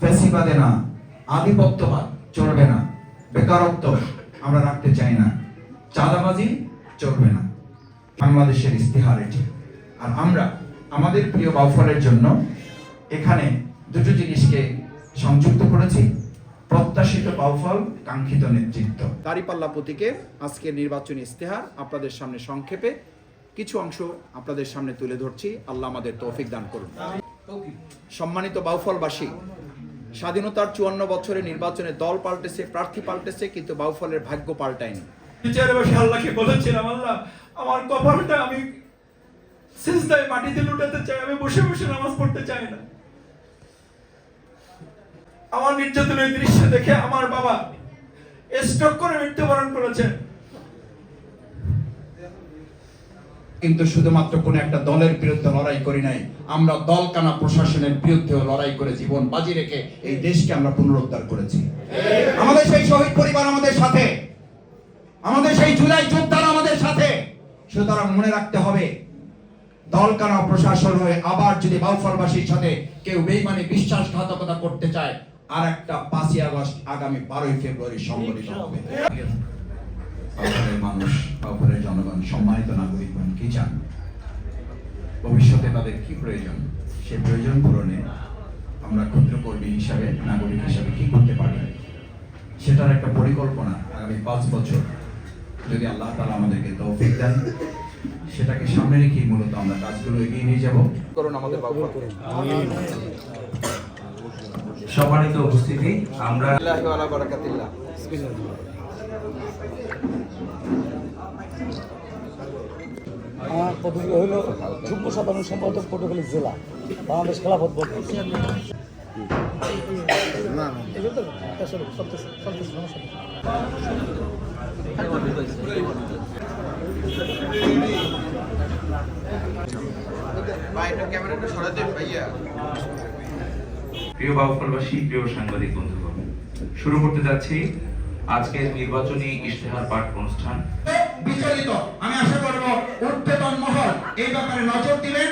ফ্যাসিবাদে না, আধিপত্যবাদ চলবে না, বেকারত্ব আমরা রাখতে চাই না, চাঁদাবাজি চলবে না। বাংলাদেশের ইস্তেহার এটি। আর আমরা আমাদের প্রিয় বাউফলের জন্য এখানে দুটো জিনিসকে সংযুক্ত করেছি: প্রত্যাশিত বাউফল, কাঙ্ক্ষিত নেতৃত্ব। দাঁড়িপাল্লা প্রতীকের আজকের নির্বাচনী ইস্তেহার আপনাদের সামনে সংক্ষেপে কিছু অংশ আপনাদের সামনে তুলে ধরছি। আল্লাহ আমাদের তৌফিক দান করুন। সম্মানিত বাউফলবাসী, স্বাধীনতার 54 বছরে নির্বাচনে দল পাল্টেছে, প্রার্থী পাল্টেছে, কিন্তু বাউফলের ভাগ্য পাল্টায়নি। বিচারে বসে আল্লাহকে বলেছিলাম, আল্লাহ আমার কপালটা আমি সিজদায় মাটিতে লুটাতে চাই, আমি বসে বসে নামাজ পড়তে চাই না। আমার নির্যাতনের দৃশ্য দেখে আমার বাবা স্ট্রোক করে মৃত্যুবরণ করেছেন। কিন্তু শুধুমাত্র কোন একটা দলের বিরুদ্ধে লড়াই করি নাই, আমরা দলকানা প্রশাসনের বিরুদ্ধেও লড়াই করে জীবন বাজি রেখে এই দেশকে আমরা পুনরুদ্ধার করেছি। আমাদের সেই শহীদ পরিবার আমাদের সাথে, আমাদের সেই জুলাই যোদ্ধারা আমাদের সাথে। সুতরাং মনে রাখতে হবে, দলকানা প্রশাসন হয়ে আবার যদি বাউফলবাসীর সাথে কেউ বেইমানি বিশ্বাসঘাতকতা করতে চায়, আর একটা 5ই আগস্ট আগামী 12ই ফেব্রুয়ারি সংগঠিত হবে। বাউফলের মানুষ, বাউফলের জনগণ, সম্মানিত নাগরিকগণ কি চান, ভবিষ্যতে তাদের কি প্রয়োজন, সেই প্রয়োজন পূরণে আমরা ক্ষুদ্র কর্মী হিসাবে, নাগরিক হিসাবে কি করতে পারি, সেটার একটা পরিকল্পনা আগামী 5 বছর যদি আল্লাহ তাআলা আমাদেরকে তৌফিক দেন, সেটাকে সামনে রেখেই মূলত আমরা কাজগুলো এগিয়ে নিয়ে যাব। করুন আমাদের বাউফল। সম্মানিত উপস্থিতি, আমরা আমার পদবি হইল যুগ্ম সাধারণ সম্পাদক পটুয়াখালী জেলা, বাংলাদেশ খেলাফত বোর্ড। প্রিয় বাউফলবাসী, প্রিয় সাংবাদিক বন্ধুগণ, শুরু করতে যাচ্ছি আজকের নির্বাচনী ইশতেহার পাঠ অনুষ্ঠান। বিচলিত, আমি আশা করব ঊর্ধ্বতন মহল এই ব্যাপারে নজর দিবেন।